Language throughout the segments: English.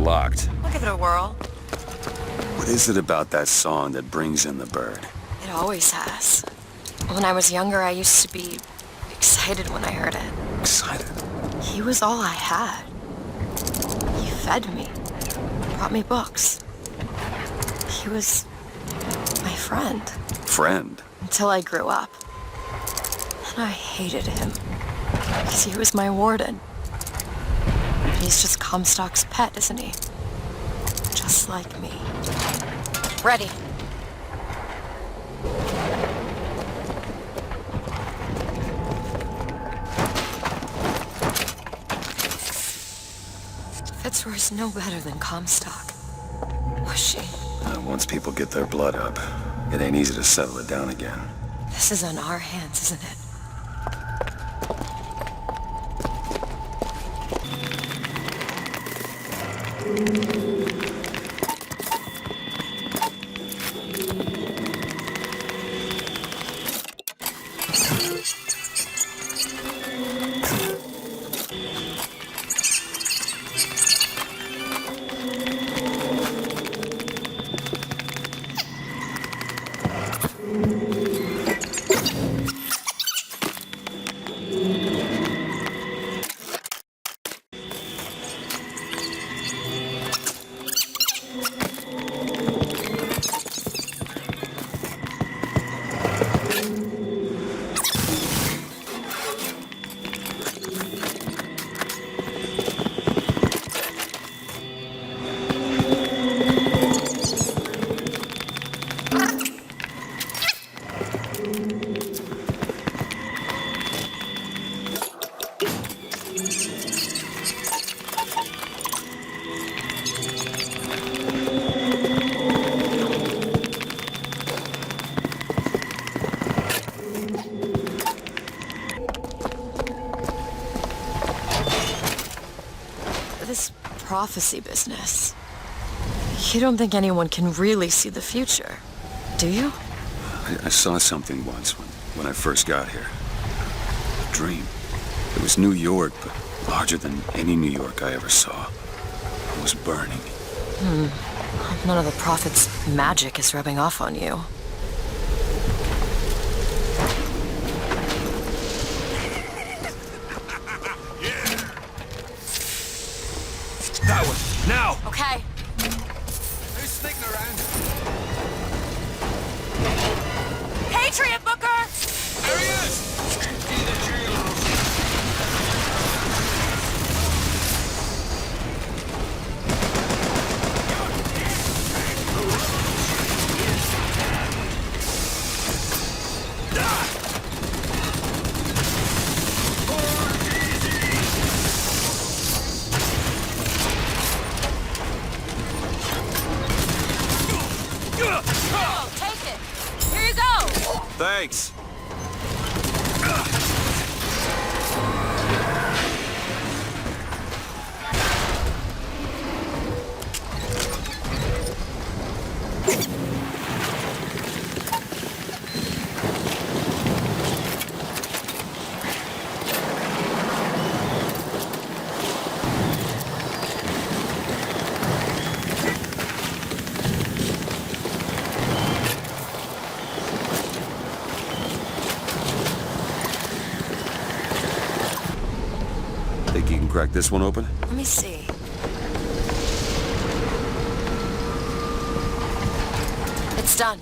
locked. I'll give it a whirl. What is it about that song that brings in the bird? It always has. When I was younger, I used to be excited when I heard it. Excited? He was all I had. He fed me, brought me books. He was my friend. Friend? Until I grew up. And I hated him. Because he was my warden. He's just Comstock's pet, isn't he? Just like me. Ready. Fitzroy's no better than Comstock. Was she? Once people get their blood up, it ain't easy to settle it down again. This is on our hands, isn't it? This prophecy business. You don't think anyone can really see the future, do you? I saw something once when I first got here. A dream. It was New York, but larger than any New York I ever saw. It was burning. None of the prophet's magic is rubbing off on you. That one! Now! Okay. Who's sneaking around? Patriot Booker! There he is! Oh, take it. Here you go. Thanks! Think you can crack this one open? Let me see. It's done.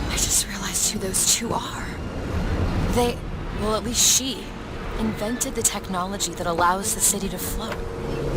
I just realized who those two are. They, well, at least she, invented the technology that allows the city to float.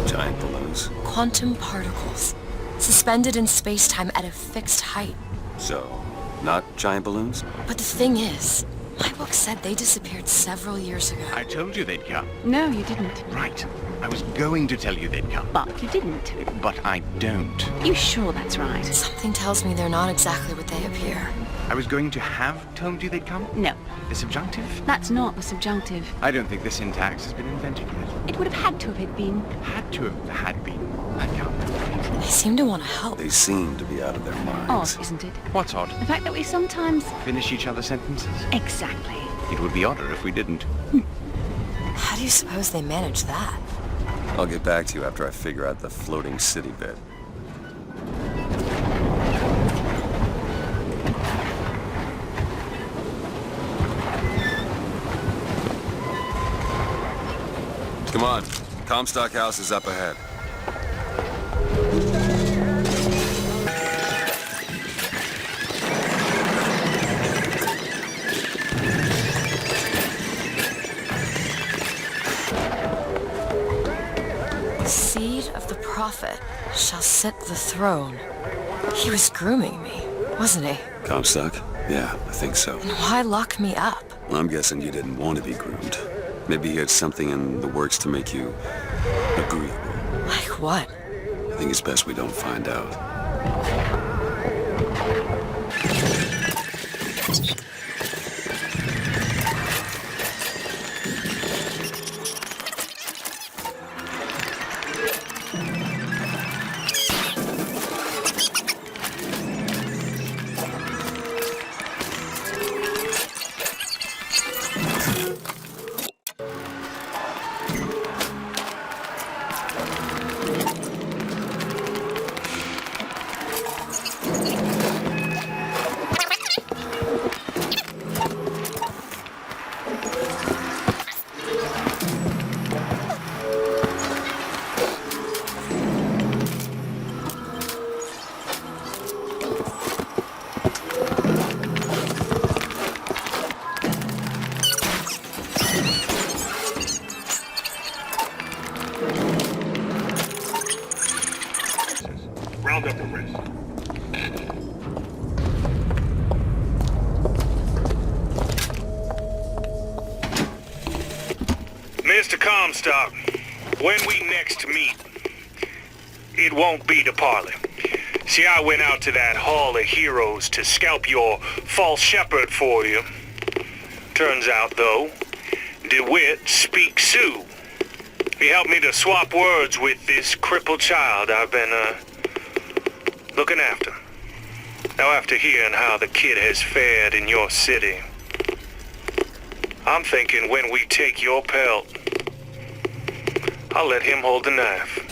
Giant balloons. Quantum particles, suspended in space-time at a fixed height. So, not giant balloons? But the thing is, my book said they disappeared several years ago. I told you they'd come. No, you didn't. Right. I was going to tell you they'd come. But you didn't. But I don't. You sure that's right? Something tells me they're not exactly what they appear. I was going to have told you they'd come. No, The subjunctive? that's not the subjunctive. I don't think the syntax has been invented yet. It would have had to have been. Had to have had been. That counts. They seem to want to help. They seem to be out of their minds. Odd, isn't it? What's odd? The fact that we sometimes... Finish each other's sentences? Exactly. It would be odder if we didn't. How do you suppose they manage that? I'll get back to you after I figure out the floating city bit. Come on. Comstock House is up ahead. The seed of the prophet shall sit the throne. He was grooming me, wasn't he? Comstock? Yeah, I think so. And why lock me up? I'm guessing you didn't want to be groomed. Maybe he had something in the works to make you agreeable. Like what? I think it's best we don't find out. Round up the rest. Mr. Comstock, when we next meet, it won't be to parley. See, I went out to that Hall of Heroes to scalp your false shepherd for you. Turns out, though, DeWitt speaks Sioux. He helped me to swap words with this crippled child I've been, looking after. Now, after hearing how the kid has fared in your city, I'm thinking when we take your pelt, I'll let him hold the knife.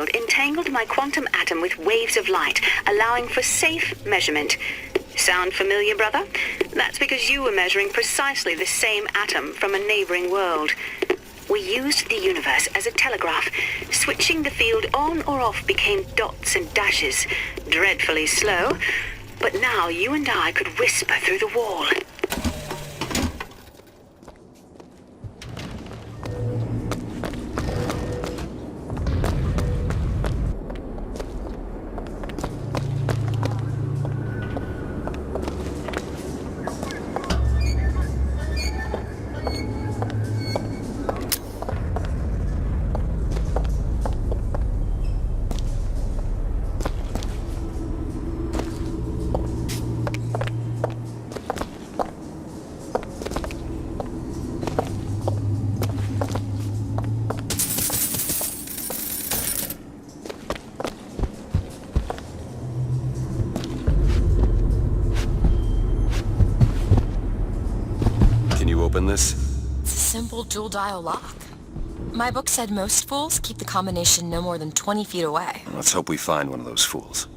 field entangled my quantum atom with waves of light, allowing for safe measurement. Sound familiar, brother? That's because you were measuring precisely the same atom from a neighboring world. We used the universe as a telegraph. Switching the field on or off became dots and dashes. Dreadfully slow. But now you and I could whisper through the wall. Open this? It's a simple dual-dial lock. My book said most fools keep the combination no more than 20 feet away. Let's hope we find one of those fools.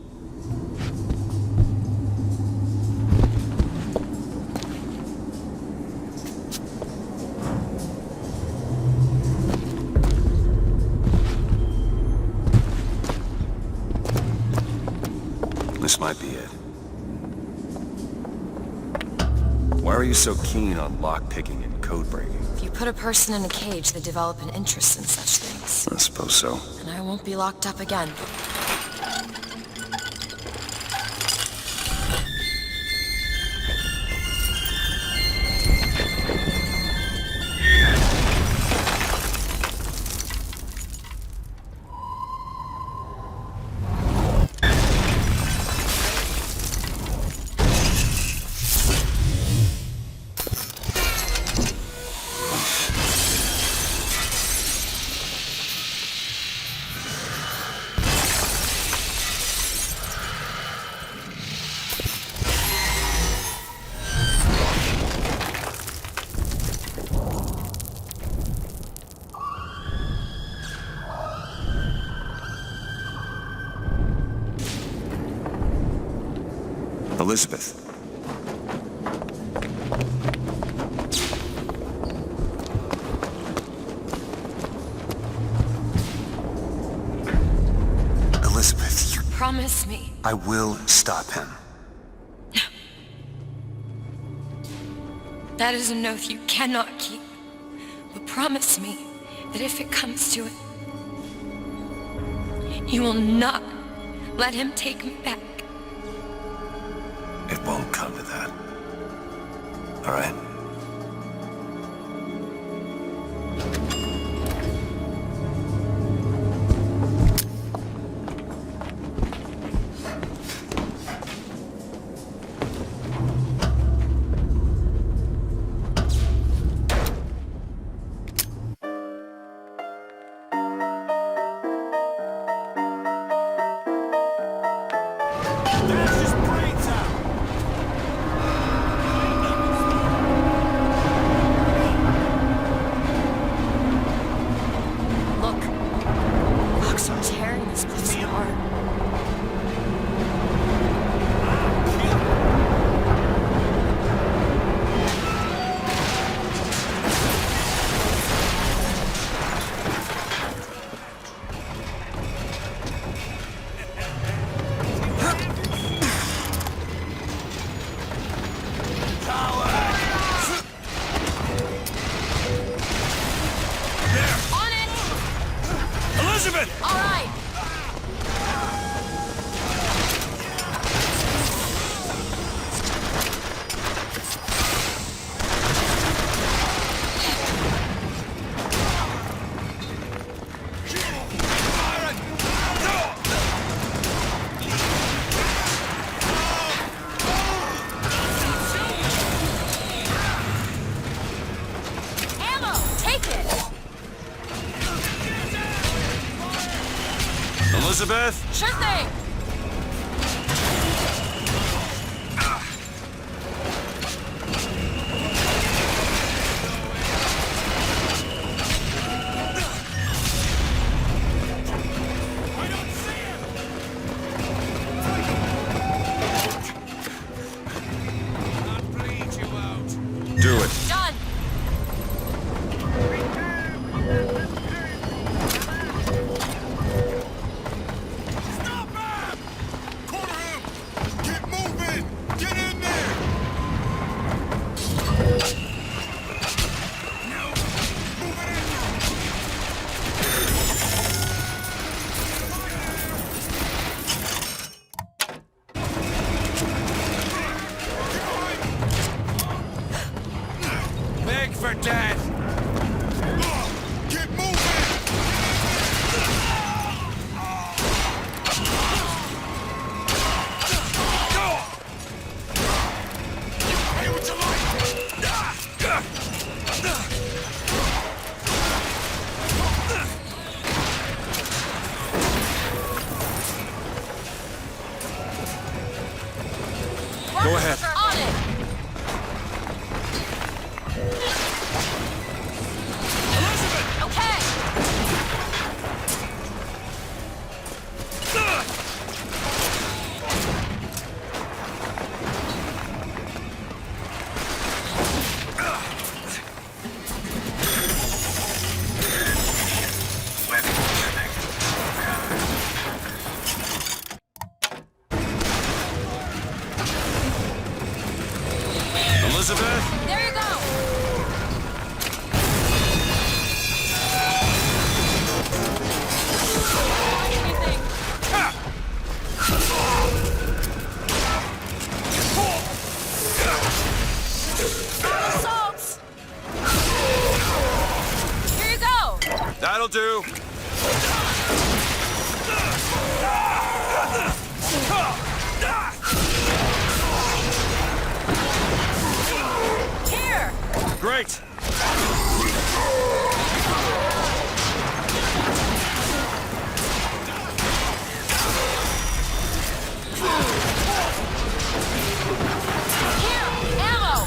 This might be it. Why are you so keen on lock-picking and code-breaking? If you put a person in a cage, they develop an interest in such things. I suppose so. And I won't be locked up again. Elizabeth. Elizabeth, you... Promise me. I will stop him. That is an oath you cannot keep. But promise me that if it comes to it, you will not let him take me back. It won't come to that. All right? Elizabeth? Sure thing! there, Dad! Get moving! Hey, what you like? Go ahead. On it! Okay! Elizabeth? There you go! Anything. Assaults! Here you go! That'll do. Here! Great. Here! Ammo!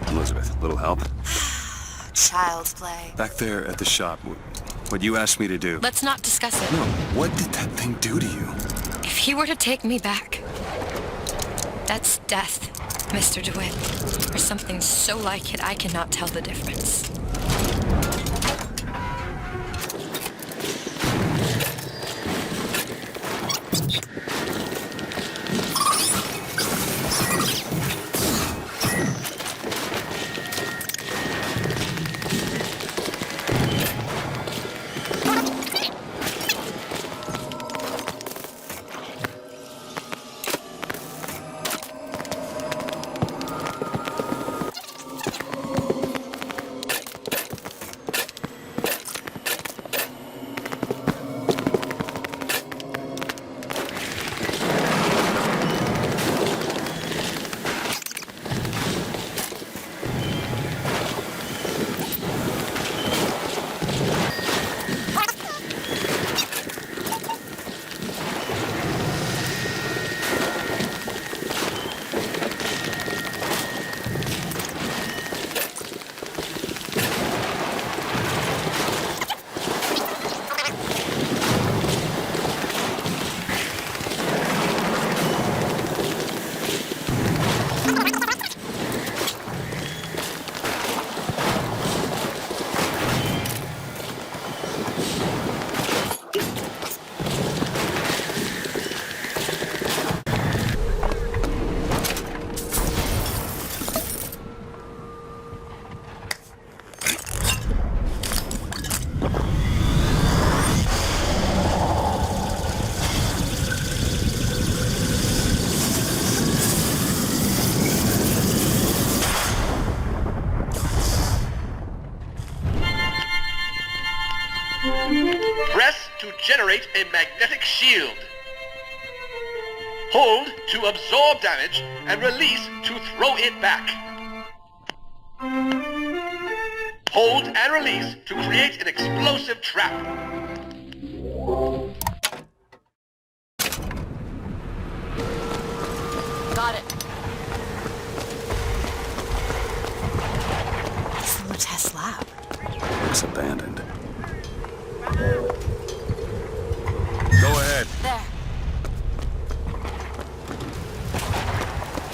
Elizabeth, little help? Child's play. Back there at the shop, what you asked me to do. Let's not discuss it. No, what did that thing do to you? If he were to take me back, that's death, Mr. DeWitt. Or something so like it I cannot tell the difference. generate a magnetic shield. Hold to absorb damage and release to throw it back. Hold and release to create an explosive trap. Got it. It's the little test lab. Looks abandoned. Go ahead. There.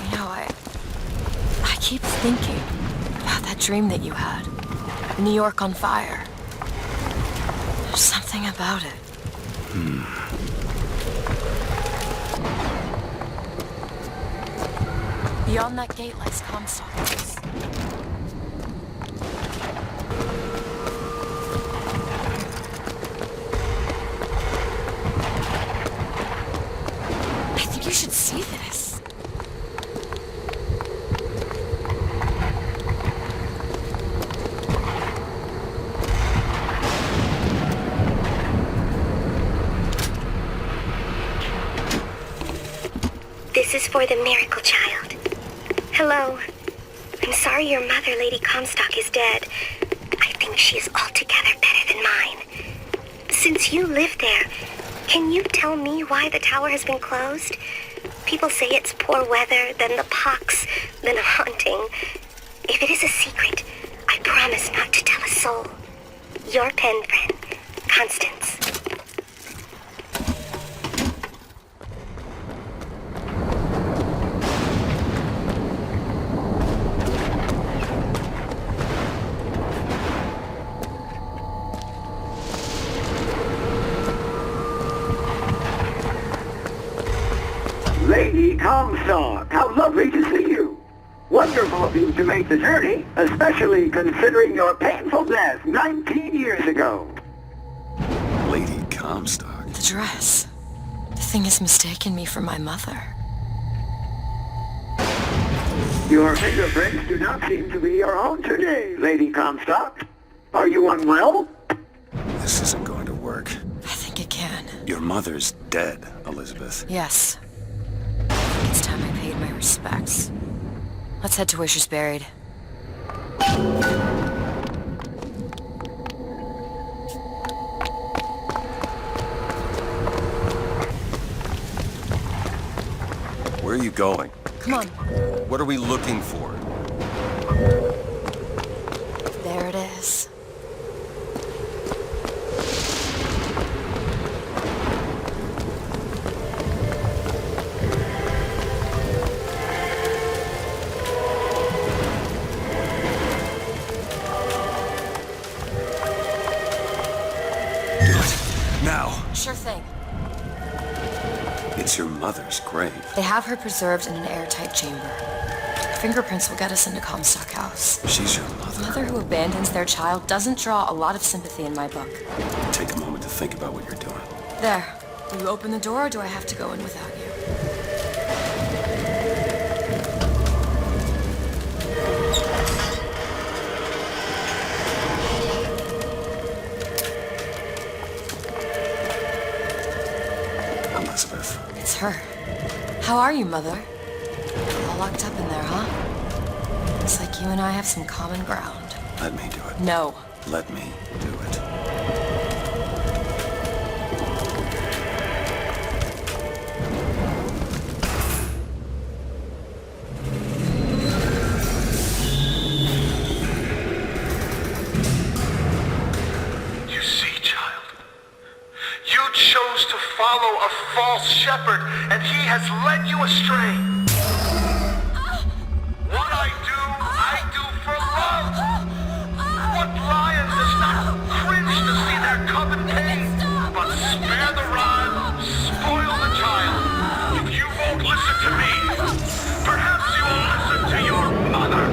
You know, I keep thinking about that dream that you had. New York on fire. There's something about it. Beyond that gate lies Comstock House. I think you should see this. This is for the miracle child. Hello. I'm sorry your mother, Lady Comstock, is dead. I think she is altogether better than mine. Since you live there, can you tell me why the tower has been closed? People say it's poor weather, then the pox, then a haunting. If it is a secret, I promise not to tell a soul. Your pen friend, Constance. Lady Comstock, how lovely to see you. Wonderful of you to make the journey, especially considering your painful death 19 years ago. Lady Comstock? The dress. The thing has mistaken me for my mother. Your fingerprints do not seem to be your own today, Lady Comstock. Are you unwell? This isn't going to work. I think it can. Your mother's dead, Elizabeth. Yes. I think it's time I paid my respects. Let's head to where she's buried. Where are you going? Come on. What are we looking for? There it is. Now! Sure thing. It's your mother's grave. They have her preserved in an airtight chamber. Her fingerprints will get us into Comstock House. She's your A mother. mother who abandons their child doesn't draw a lot of sympathy in my book. Take a moment to think about what you're doing. There. Will you open the door or do I have to go in without you? Elizabeth. It's her. How are you, Mother? All locked up in there, huh? Looks like you and I have some common ground. Let me do it. No. Let me do it. You see, child, you chose to follow a false shepherd, and he has led you astray. What I do for love. What lion does not cringe to see their cub in pain? But spare the rod, spoil the child. If you won't listen to me, perhaps you will listen to your mother.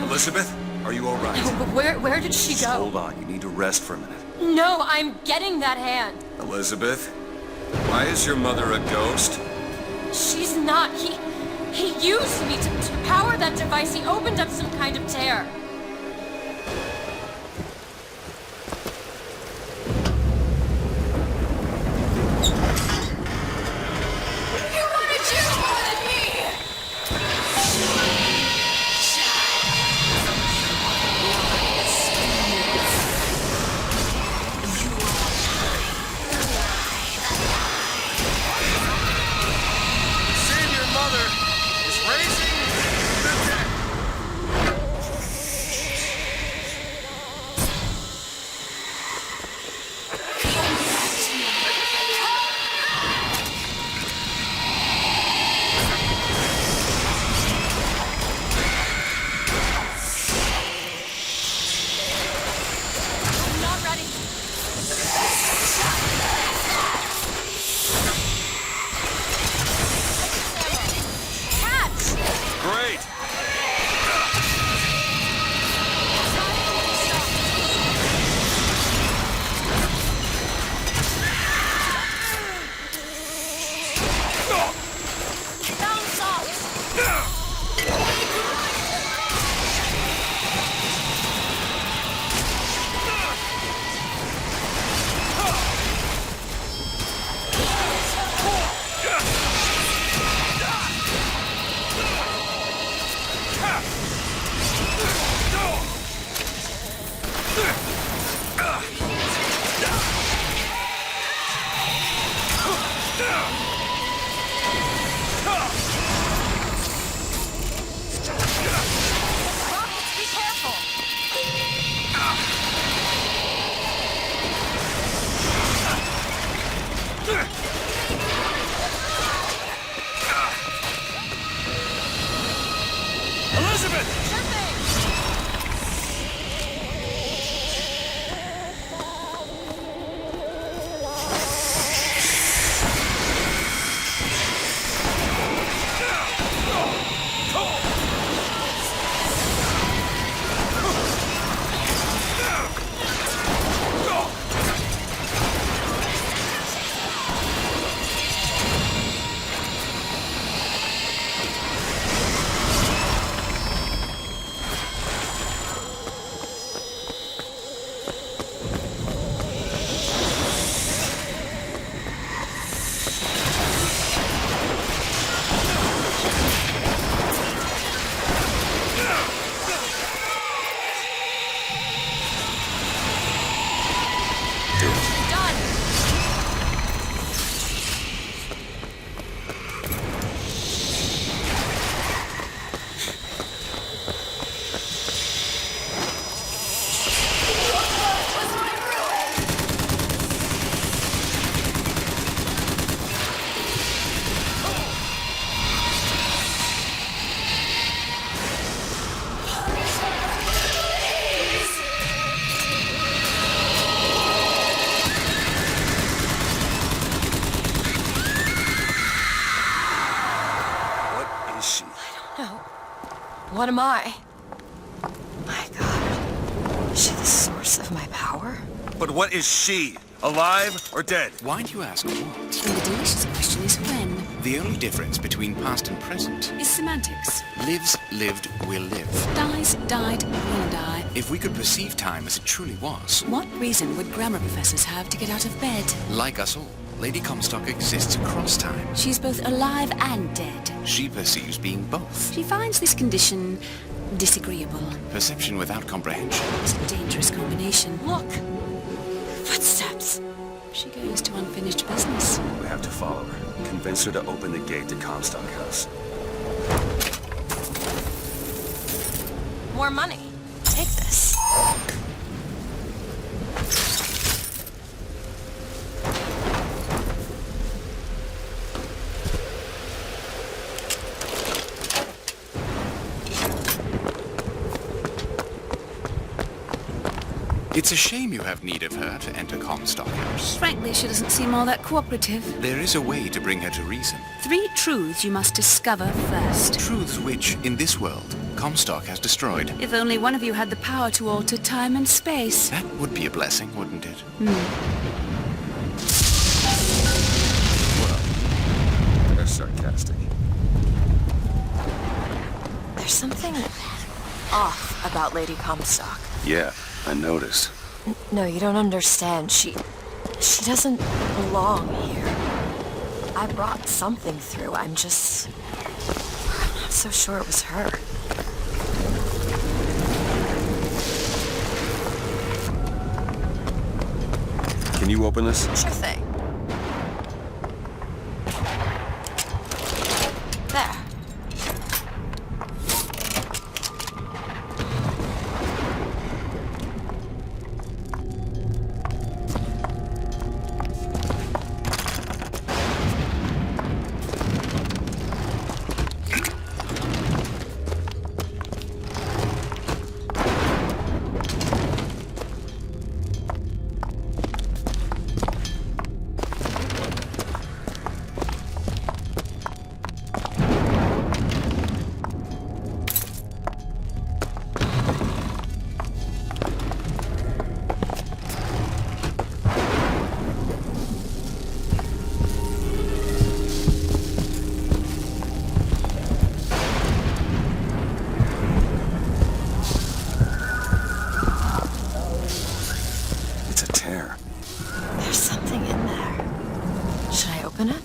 Elizabeth, are you all right? Where did she Just go? hold on. You need to rest for a minute. No, I'm getting that hand. Elizabeth, why is your mother a ghost? She's not. He used me to power that device. He opened up some kind of tear. You wanted you more than me! Senior mother is raising the dead. I'm not ready. Catch! Great! Bounce off! Rockets, be careful! Elizabeth! Sure thing! Done! What is she? No. What am I? My God. Is she the source of my power? But what is she? Alive or dead? Why do you ask what? And the delicious question is when. The only difference between past and present Is semantics. lives, lived, will live. Dies, died, will die. If we could perceive time as it truly was, What reason would grammar professors have to get out of bed? like us all, Lady Comstock exists across time. She's both alive and dead. She perceives being both. She finds this condition disagreeable. Perception without comprehension. It's a dangerous combination. Look! Footsteps! She goes to unfinished business. We have to follow her. Convince her to open the gate to Comstock House. More money. Take this. It's a shame you have need of her to enter Comstock House. Frankly, she doesn't seem all that cooperative. There is a way to bring her to reason. 3 truths you must discover first. Truths which, in this world, Comstock has destroyed. If only one of you had the power to alter time and space. That would be a blessing, wouldn't it? There's sarcastic. There's something off about Lady Comstock. Yeah, I noticed. No, you don't understand. She doesn't belong here. I brought something through. I'm not so sure it was her. Can you open this? Sure thing. There. There's something in there. Should I open it?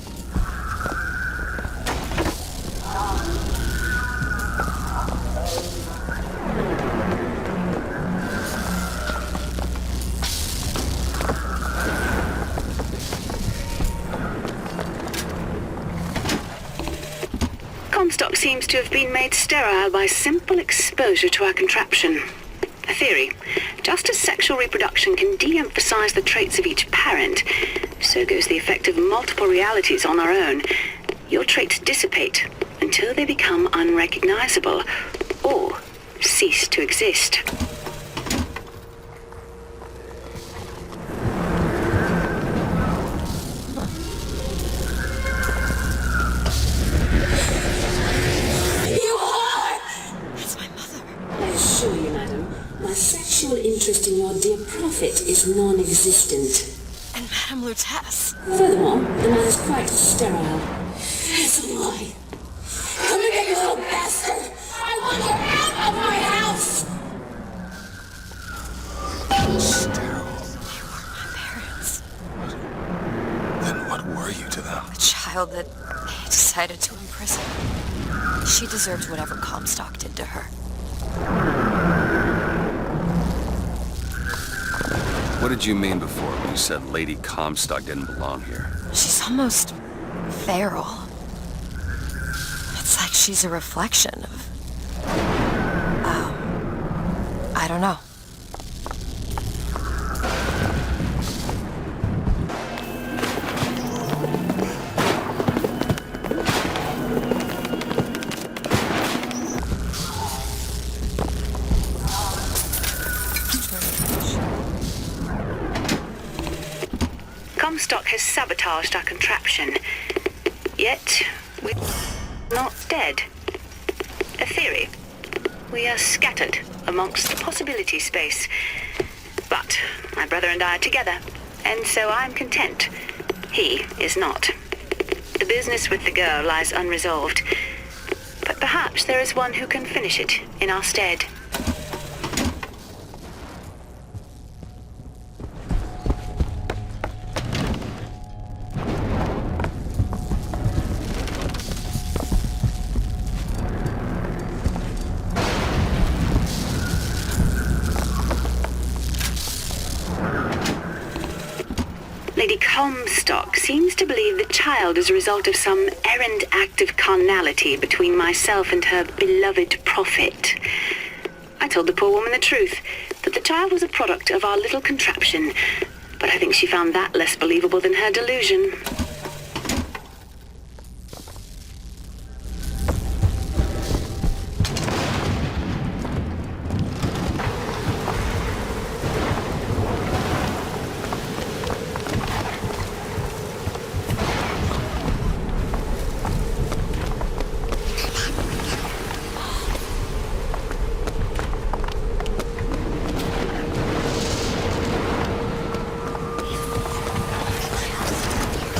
Comstock seems to have been made sterile by simple exposure to our contraption. A theory. Just as sexual reproduction can de-emphasize the traits of each parent, so goes the effect of multiple realities on our own. Your traits dissipate until they become unrecognizable or cease to exist. Interest in your dear prophet is non-existent. And Madame Lutece. Furthermore, the man is quite sterile. As am I. Come here, you little bastard! I want you out of my house! Sterile. You were my parents. Then what were you to them? The child that they decided to imprison. She deserves whatever Comstock did to her. What did you mean before when you said Lady Comstock didn't belong here? She's almost feral. It's like she's a reflection of... I don't know. Comstock has sabotaged our contraption, yet we're not dead. A theory. We are scattered amongst the possibility space. But my brother and I are together, and so I'm content. He is not. The business with the girl lies unresolved, but perhaps there is one who can finish it in our stead. Lady Comstock seems to believe the child is a result of some errant act of carnality between myself and her beloved prophet. I told the poor woman the truth, that the child was a product of our little contraption, but I think she found that less believable than her delusion.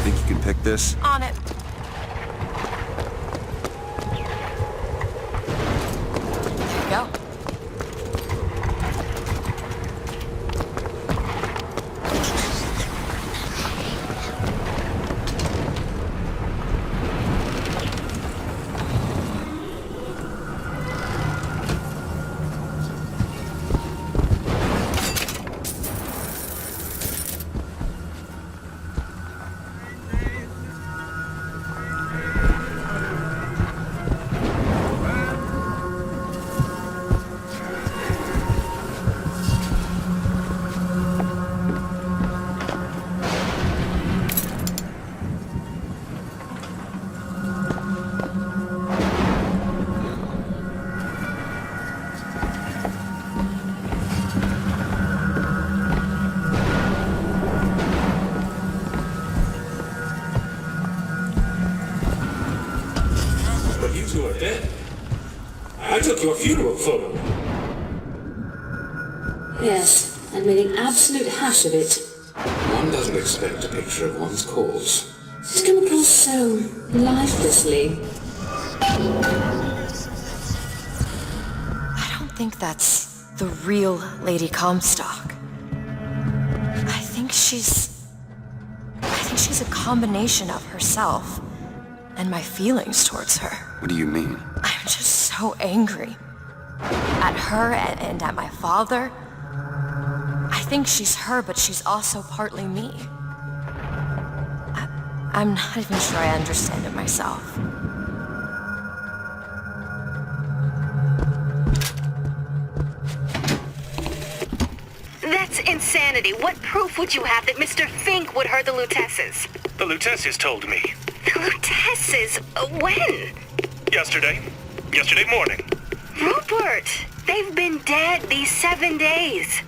Think you can pick this? On it. like your funeral photo. Yes, and made an absolute hash of it. One doesn't expect a picture of one's corpse to come across so lifelessly. I don't think that's the real Lady Comstock. I think she's a combination of herself and my feelings towards her. What do you mean? I'm just so angry. At her and at my father. I think she's her, but she's also partly me. I'm not even sure I understand it myself. That's insanity. What proof would you have that Mr. Fink would hurt the Lutesses? The Lutesses told me. The Lutesses? When? Yesterday. Yesterday morning. Rupert! They've been dead these 7 days.